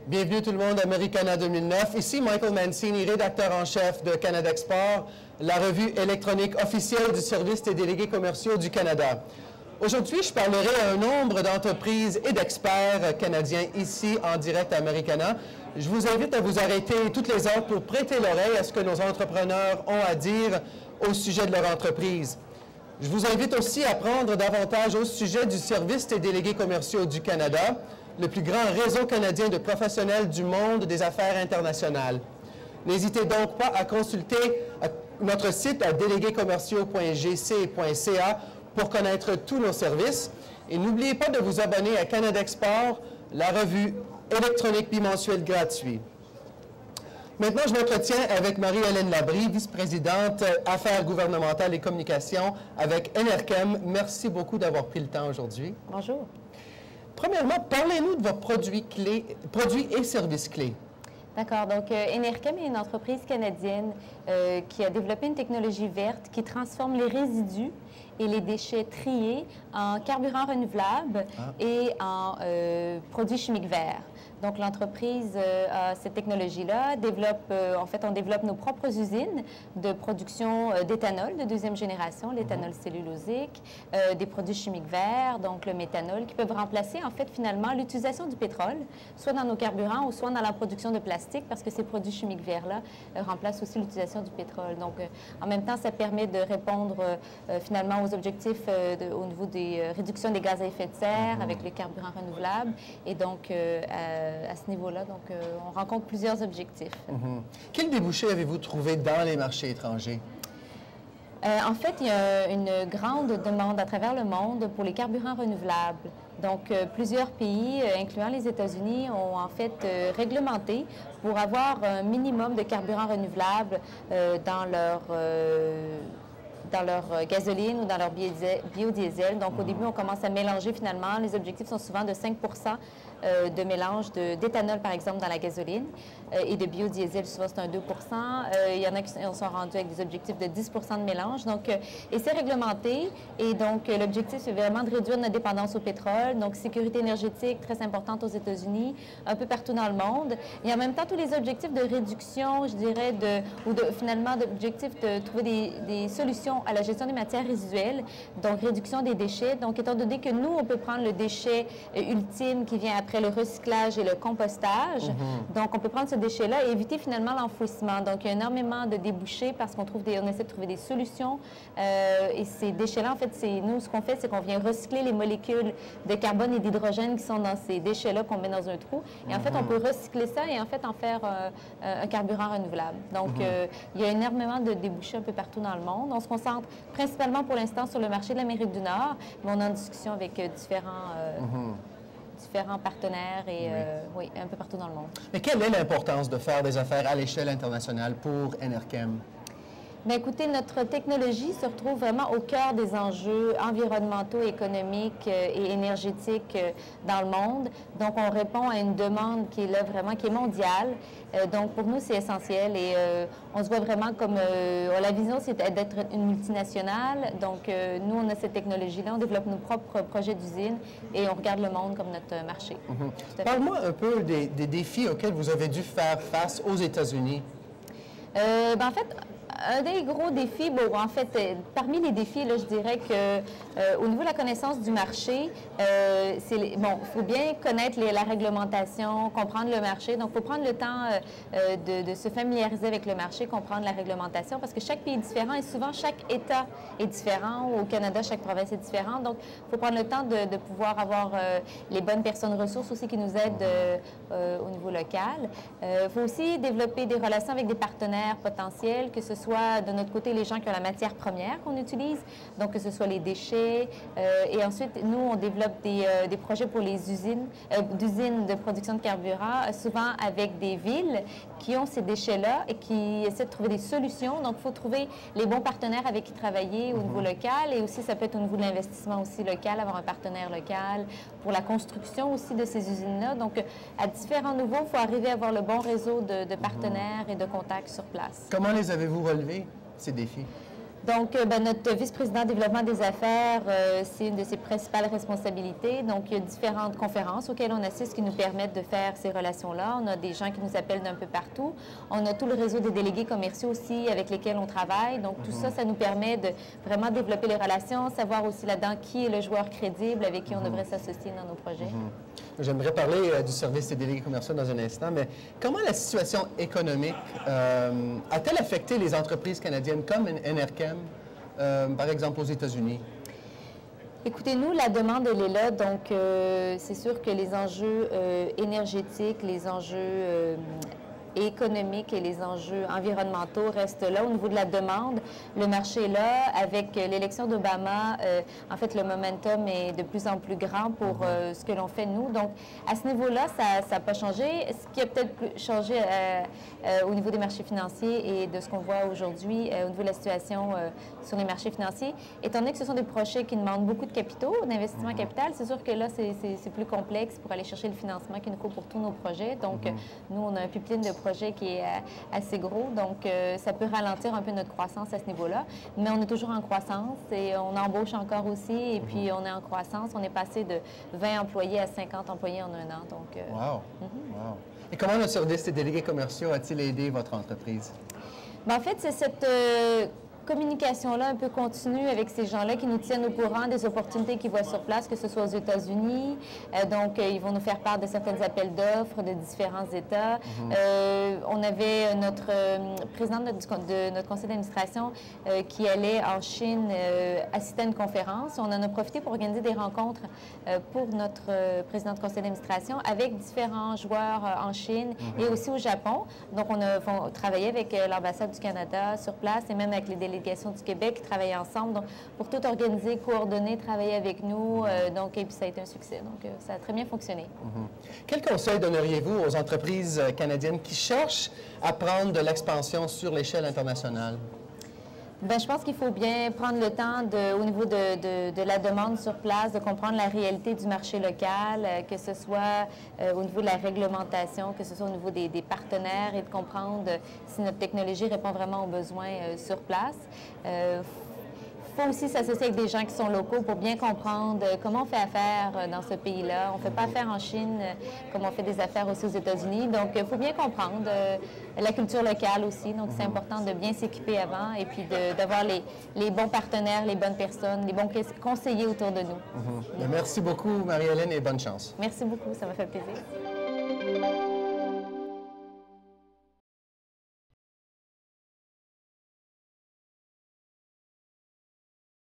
Bienvenue tout le monde à Americana 2009. Ici Michael Mancini, rédacteur en chef de Canada Export, la revue électronique officielle du Service des délégués commerciaux du Canada. Aujourd'hui, je parlerai à un nombre d'entreprises et d'experts canadiens ici en direct à Americana. Je vous invite à vous arrêter toutes les heures pour prêter l'oreille à ce que nos entrepreneurs ont à dire au sujet de leur entreprise. Je vous invite aussi à apprendre davantage au sujet du Service des délégués commerciaux du Canada, le plus grand réseau canadien de professionnels du monde des affaires internationales. N'hésitez donc pas à consulter notre site à déléguéscommerciaux.gc.ca pour connaître tous nos services. Et n'oubliez pas de vous abonner à Canada Export, la revue électronique bimensuelle gratuite. Maintenant, je m'entretiens avec Marie-Hélène Labrie, vice-présidente Affaires gouvernementales et communications avec NRChem. Merci beaucoup d'avoir pris le temps aujourd'hui. Bonjour. Premièrement, parlez-nous de vos produits et services clés. D'accord. Donc, NRChem est une entreprise canadienne qui a développé une technologie verte qui transforme les résidus et les déchets triés en carburant renouvelable et en produits chimiques verts. Donc, l'entreprise a cette technologie-là, en fait, on développe nos propres usines de production d'éthanol de deuxième génération, l'éthanol cellulosique, des produits chimiques verts, donc le méthanol, qui peuvent remplacer, en fait, finalement, l'utilisation du pétrole, soit dans nos carburants ou soit dans la production de plastique, parce que ces produits chimiques verts-là remplacent aussi l'utilisation du pétrole. Donc, en même temps, ça permet de répondre, finalement, aux objectifs au niveau des réductions des gaz à effet de serre avec le carburant renouvelable. Et donc, à ce niveau-là, donc, on rencontre plusieurs objectifs. Quel débouché avez-vous trouvé dans les marchés étrangers? En fait, il y a une grande demande à travers le monde pour les carburants renouvelables. Donc, plusieurs pays, incluant les États-Unis, ont en fait réglementé pour avoir un minimum de carburants renouvelables dans leur gasoline ou dans leur biodiesel. Donc, au début, on commence à mélanger finalement. Les objectifs sont souvent de 5 de mélange d'éthanol, par exemple, dans la gasoline et de biodiesel, souvent c'est un 2 Il y en a qui sont rendus avec des objectifs de 10 de mélange. Donc, et c'est réglementé. Et donc, l'objectif, c'est vraiment de réduire notre dépendance au pétrole. Donc, sécurité énergétique, très importante aux États-Unis, un peu partout dans le monde. Et en même temps, tous les objectifs de réduction, je dirais, finalement, d'objectifs de trouver des solutions à la gestion des matières résiduelles, donc réduction des déchets. Donc, étant donné que nous, on peut prendre le déchet ultime qui vient après le recyclage et le compostage, donc on peut prendre ce déchet-là et éviter finalement l'enfouissement. Donc, il y a énormément de débouchés parce qu'on essaie de trouver des solutions. Et ces déchets-là, en fait, nous, ce qu'on fait, c'est qu'on vient recycler les molécules de carbone et d'hydrogène qui sont dans ces déchets-là qu'on met dans un trou. Et en fait, on peut recycler ça et en fait en faire un carburant renouvelable. Donc, il y a énormément de débouchés un peu partout dans le monde. On se concentre principalement pour l'instant sur le marché de l'Amérique du Nord, mais on est en discussion avec différents partenaires et oui, un peu partout dans le monde. Mais quelle est l'importance de faire des affaires à l'échelle internationale pour NRChem? Bien, écoutez, notre technologie se retrouve vraiment au cœur des enjeux environnementaux, économiques et énergétiques dans le monde. Donc, on répond à une demande qui est là vraiment, qui est mondiale. Donc, pour nous, c'est essentiel et on se voit vraiment comme... la vision, c'est d'être une multinationale. Donc, nous, on a cette technologie-là, on développe nos propres projets d'usine et on regarde le monde comme notre marché. Parle-moi un peu des défis auxquels vous avez dû faire face aux États-Unis. En fait, un des gros défis, en fait, parmi les défis, là, je dirais que au niveau de la connaissance du marché, il faut bien connaître la réglementation, comprendre le marché. Donc, il faut prendre le temps de se familiariser avec le marché, comprendre la réglementation, parce que chaque pays est différent et souvent chaque État est différent. Au Canada, chaque province est différente. Donc, il faut prendre le temps de pouvoir avoir les bonnes personnes ressources aussi qui nous aident au niveau local. Il faut aussi développer des relations avec des partenaires potentiels, que ce soit de notre côté les gens qui ont la matière première qu'on utilise, donc que ce soit les déchets. Et ensuite, nous, on développe des projets pour les d'usines de production de carburant, souvent avec des villes qui ont ces déchets-là et qui essaient de trouver des solutions. Donc, il faut trouver les bons partenaires avec qui travailler au niveau local et aussi, ça peut être au niveau de l'investissement aussi local, avoir un partenaire local pour la construction aussi de ces usines-là. Donc, à différents niveaux, il faut arriver à avoir le bon réseau de partenaires et de contacts sur place. Comment les avez-vous relevés, ces défis? Donc, notre vice-président développement des affaires, c'est une de ses principales responsabilités. Donc, il y a différentes conférences auxquelles on assiste qui nous permettent de faire ces relations-là. On a des gens qui nous appellent d'un peu partout. On a tout le réseau des délégués commerciaux aussi avec lesquels on travaille. Donc, tout ça, ça nous permet de vraiment développer les relations, savoir aussi là-dedans qui est le joueur crédible avec qui on devrait s'associer dans nos projets. J'aimerais parler du service des délégués commerciaux dans un instant, mais comment la situation économique a-t-elle affecté les entreprises canadiennes comme NRChem, par exemple aux États-Unis? Écoutez, nous, la demande, elle est là. Donc, c'est sûr que les enjeux énergétiques, les enjeux économiques et les enjeux environnementaux restent là. Au niveau de la demande, le marché est là. Avec l'élection d'Obama, en fait, le momentum est de plus en plus grand pour ce que l'on fait, nous. Donc, à ce niveau-là, ça n'a pas changé. Ce qui a peut-être changé au niveau des marchés financiers et de ce qu'on voit aujourd'hui au niveau de la situation sur les marchés financiers, étant donné que ce sont des projets qui demandent beaucoup de capitaux, d'investissement capital, c'est sûr que là, c'est plus complexe pour aller chercher le financement qu'il nous faut pour tous nos projets. Donc, nous, on a un pipeline de projet qui est assez gros, donc ça peut ralentir un peu notre croissance à ce niveau-là. Mais on est toujours en croissance et on embauche encore aussi, et puis on est en croissance. On est passé de 20 employés à 50 employés en un an. Donc, wow! Wow! Et comment notre service des délégués commerciaux a-t-il aidé votre entreprise? Bien, en fait, c'est cette communication-là un peu continue avec ces gens-là qui nous tiennent au courant des opportunités qu'ils voient sur place, que ce soit aux États-Unis. Donc, ils vont nous faire part de certains appels d'offres de différents États. On avait notre président de notre conseil d'administration qui allait en Chine assister à une conférence. On en a profité pour organiser des rencontres pour notre président de conseil d'administration avec différents joueurs en Chine et aussi au Japon. Donc, on a travaillé avec l'ambassade du Canada sur place et même avec les délégations du Québec qui travaillent ensemble donc, pour tout organiser, coordonner, travailler avec nous. Et puis ça a été un succès. Donc, ça a très bien fonctionné. Quel conseil donneriez-vous aux entreprises canadiennes qui cherchent à prendre de l'expansion sur l'échelle internationale? Bien, je pense qu'il faut bien prendre le temps, au niveau de la demande sur place, de comprendre la réalité du marché local, que ce soit au niveau de la réglementation, que ce soit au niveau des partenaires et de comprendre si notre technologie répond vraiment aux besoins sur place. Il faut aussi s'associer avec des gens qui sont locaux pour bien comprendre comment on fait affaire dans ce pays-là. On ne fait pas affaire en Chine comme on fait des affaires aussi aux États-Unis. Donc, il faut bien comprendre la culture locale aussi. Donc, c'est important de bien s'équiper avant et puis d'avoir les bons partenaires, les bonnes personnes, les bons conseillers autour de nous. Merci beaucoup, Marie-Hélène, et bonne chance. Merci beaucoup, ça m'a fait plaisir.